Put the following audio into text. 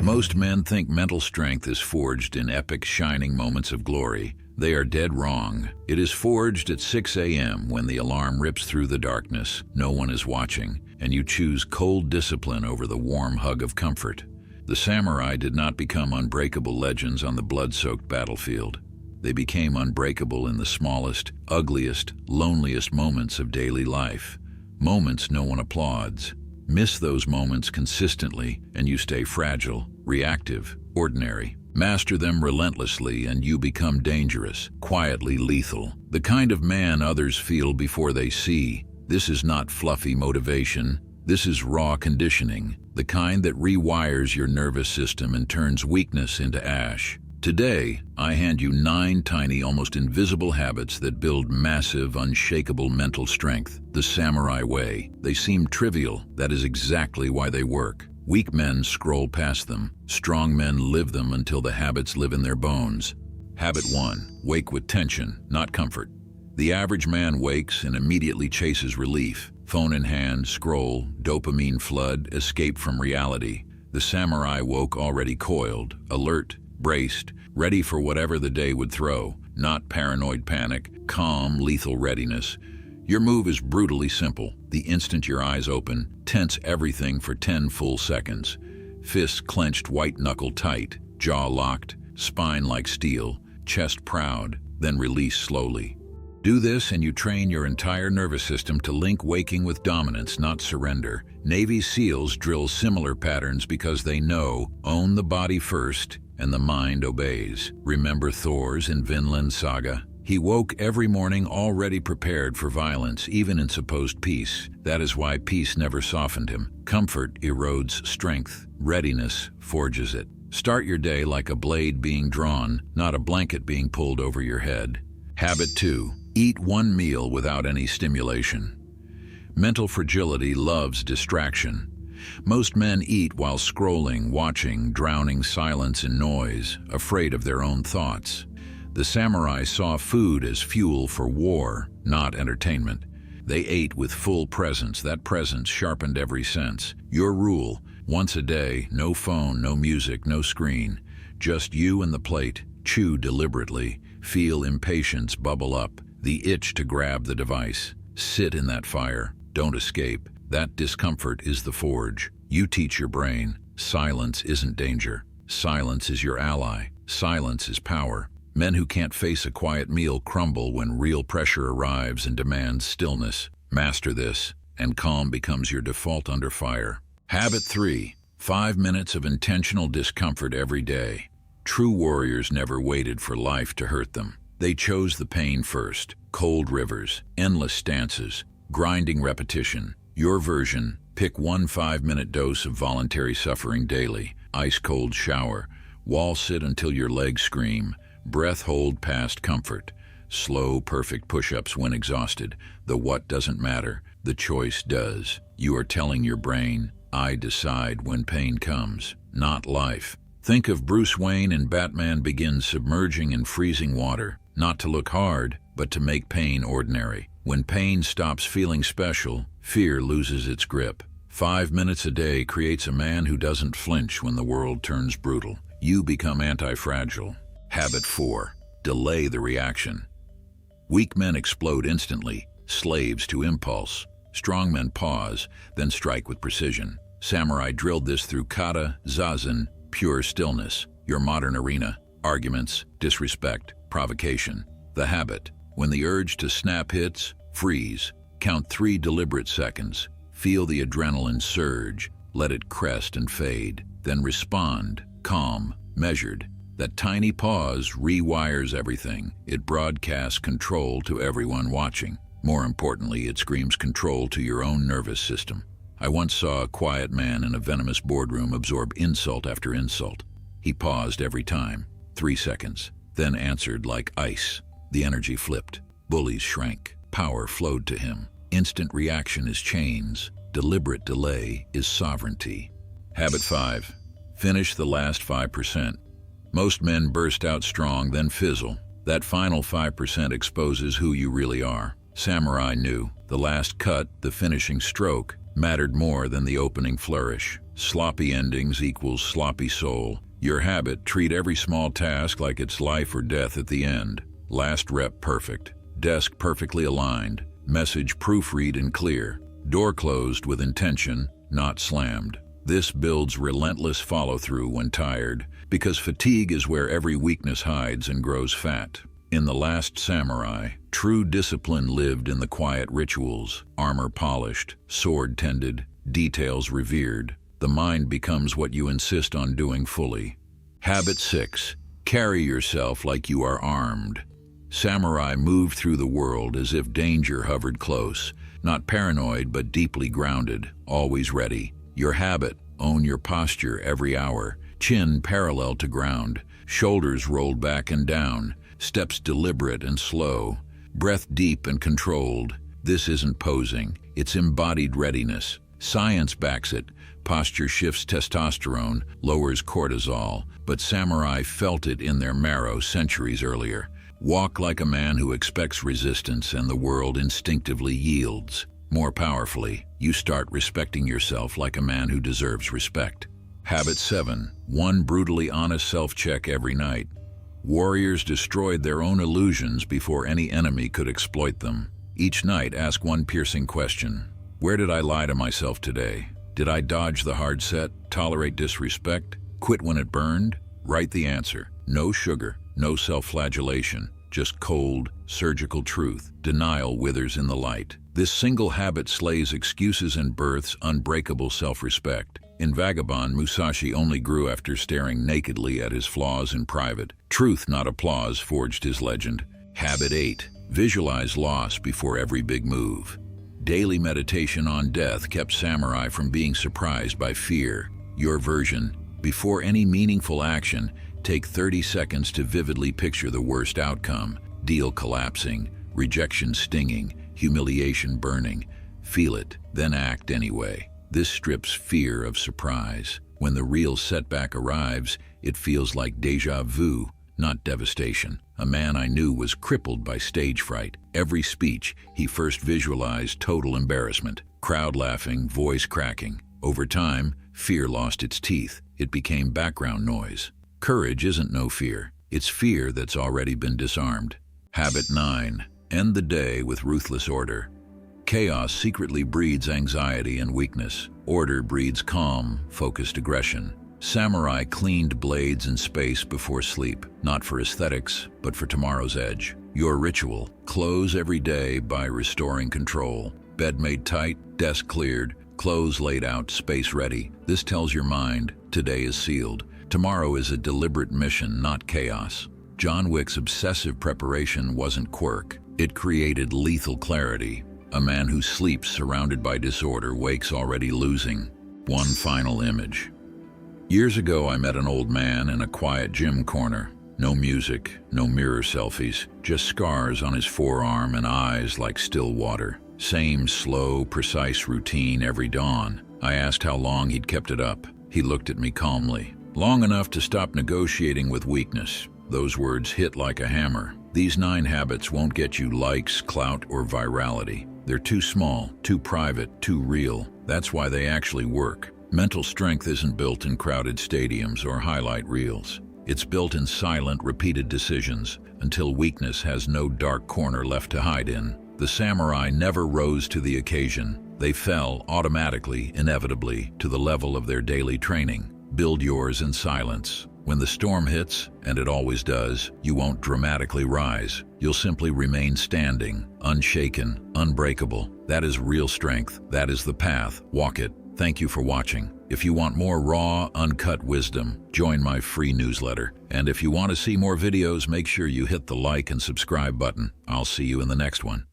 Most men think mental strength is forged in epic shining moments of glory. They are dead wrong. It is forged at 6 a.m. when the alarm rips through the darkness, no one is watching, and you choose cold discipline over the warm hug of comfort. The samurai did not become unbreakable legends on the blood-soaked battlefield. They became unbreakable in the smallest, ugliest, loneliest moments of daily life. Moments no one applauds. Miss those moments consistently, and you stay fragile, reactive, ordinary. Master them relentlessly, and you become dangerous, quietly lethal. The kind of man others feel before they see. This is not fluffy motivation. This is raw conditioning, the kind that rewires your nervous system and turns weakness into ash. Today, I hand you 9 tiny, almost invisible habits that build massive, unshakable mental strength. The samurai way. They seem trivial. That is exactly why they work. Weak men scroll past them. Strong men live them until the habits live in their bones. Habit 1. Wake with tension, not comfort. The average man wakes and immediately chases relief. Phone in hand, scroll, dopamine flood, escape from reality. The samurai woke already coiled, alert, braced, ready for whatever the day would throw. Not paranoid panic, calm, lethal readiness. Your move is brutally simple. The instant your eyes open, tense everything for 10 full seconds. Fists clenched white-knuckle tight, jaw locked, spine like steel, chest proud, then release slowly. Do this and you train your entire nervous system to link waking with dominance, not surrender. Navy SEALs drill similar patterns because they know, own the body first, and the mind obeys. Remember Thor's in Vinland Saga? He woke every morning already prepared for violence, even in supposed peace. That is why peace never softened him. Comfort erodes strength. Readiness forges it. Start your day like a blade being drawn, not a blanket being pulled over your head. Habit 2. Eat one meal without any stimulation. Mental fragility loves distraction. Most men eat while scrolling, watching, drowning silence in noise, afraid of their own thoughts. The samurai saw food as fuel for war, not entertainment. They ate with full presence. That presence sharpened every sense. Your rule, once a day, no phone, no music, no screen. Just you and the plate. Chew deliberately. Feel impatience bubble up. The itch to grab the device. Sit in that fire. Don't escape. That discomfort is the forge. You teach your brain. Silence isn't danger. Silence is your ally. Silence is power. Men who can't face a quiet meal crumble when real pressure arrives and demands stillness. Master this, and calm becomes your default under fire. Habit 3. 5 minutes of intentional discomfort every day. True warriors never waited for life to hurt them. They chose the pain first. Cold rivers, endless stances, grinding repetition. Your version, pick one 5-minute dose of voluntary suffering daily. Ice-cold shower. Wall sit until your legs scream. Breath hold past comfort. Slow, perfect push-ups when exhausted. The what doesn't matter. The choice does. You are telling your brain, I decide when pain comes, not life. Think of Bruce Wayne in Batman Begins submerging in freezing water. Not to look hard, but to make pain ordinary. When pain stops feeling special, fear loses its grip. 5 minutes a day creates a man who doesn't flinch when the world turns brutal. You become anti-fragile. Habit 4. Delay the reaction. Weak men explode instantly, slaves to impulse. Strong men pause, then strike with precision. Samurai drilled this through kata, zazen, pure stillness. Your modern arena, arguments, disrespect, provocation. The habit. When the urge to snap hits, freeze. Count 3 deliberate seconds. Feel the adrenaline surge. Let it crest and fade. Then respond, calm, measured. That tiny pause rewires everything. It broadcasts control to everyone watching. More importantly, it screams control to your own nervous system. I once saw a quiet man in a venomous boardroom absorb insult after insult. He paused every time, 3 seconds, then answered like ice. The energy flipped. Bullies shrank. Power flowed to him. Instant reaction is chains. Deliberate delay is sovereignty. Habit 5. Finish the last 5%. Most men burst out strong, then fizzle. That final 5% exposes who you really are. Samurai knew. The last cut, the finishing stroke, mattered more than the opening flourish. Sloppy endings equals sloppy soul. Your habit: treat every small task like it's life or death at the end. Last rep perfect. Desk perfectly aligned. Message proofread and clear. Door closed with intention, not slammed. This builds relentless follow-through when tired, because fatigue is where every weakness hides and grows fat. In The Last Samurai, true discipline lived in the quiet rituals, armor polished, sword tended, details revered. The mind becomes what you insist on doing fully. Habit 6. Carry yourself like you are armed. Samurai moved through the world as if danger hovered close, not paranoid but deeply grounded, always ready. Your habit: own your posture every hour, chin parallel to ground, shoulders rolled back and down, steps deliberate and slow, breath deep and controlled. This isn't posing, it's embodied readiness. Science backs it. Posture shifts testosterone, lowers cortisol, but samurai felt it in their marrow centuries earlier. Walk like a man who expects resistance and the world instinctively yields. More powerfully, you start respecting yourself like a man who deserves respect. Habit 7. One brutally honest self-check every night. Warriors destroyed their own illusions before any enemy could exploit them. Each night, ask one piercing question. Where did I lie to myself today? Did I dodge the hard set, tolerate disrespect, quit when it burned? Write the answer. No sugar, no self-flagellation, just cold, surgical truth. Denial withers in the light. This single habit slays excuses and births unbreakable self-respect. In Vagabond, Musashi only grew after staring nakedly at his flaws in private. Truth, not applause, forged his legend. Habit 8. Visualize loss before every big move. Daily meditation on death kept samurai from being surprised by fear. Your version: before any meaningful action, take 30 seconds to vividly picture the worst outcome. Deal collapsing, rejection stinging, humiliation burning. Feel it, then act anyway. This strips fear of surprise. When the real setback arrives, it feels like déjà vu, not devastation. A man I knew was crippled by stage fright. Every speech, he first visualized total embarrassment. Crowd laughing, voice cracking. Over time, fear lost its teeth. It became background noise. Courage isn't no fear. It's fear that's already been disarmed. Habit 9. End the day with ruthless order. Chaos secretly breeds anxiety and weakness. Order breeds calm, focused aggression. Samurai cleaned blades and space before sleep, not for aesthetics, but for tomorrow's edge. Your ritual: close every day by restoring control. Bed made tight, desk cleared, clothes laid out, space ready. This tells your mind, today is sealed. Tomorrow is a deliberate mission, not chaos. John Wick's obsessive preparation wasn't quirk. It created lethal clarity. A man who sleeps surrounded by disorder wakes already losing. One final image. Years ago, I met an old man in a quiet gym corner. No music, no mirror selfies, just scars on his forearm and eyes like still water. Same slow, precise routine every dawn. I asked how long he'd kept it up. He looked at me calmly. Long enough to stop negotiating with weakness. Those words hit like a hammer. These 9 habits won't get you likes, clout, or virality. They're too small, too private, too real. That's why they actually work. Mental strength isn't built in crowded stadiums or highlight reels. It's built in silent, repeated decisions until weakness has no dark corner left to hide in. The samurai never rose to the occasion. They fell automatically, inevitably, to the level of their daily training. Build yours in silence. When the storm hits, and it always does, you won't dramatically rise. You'll simply remain standing, unshaken, unbreakable. That is real strength. That is the path. Walk it. Thank you for watching. If you want more raw, uncut wisdom, join my free newsletter. And if you want to see more videos, make sure you hit the like and subscribe button. I'll see you in the next one.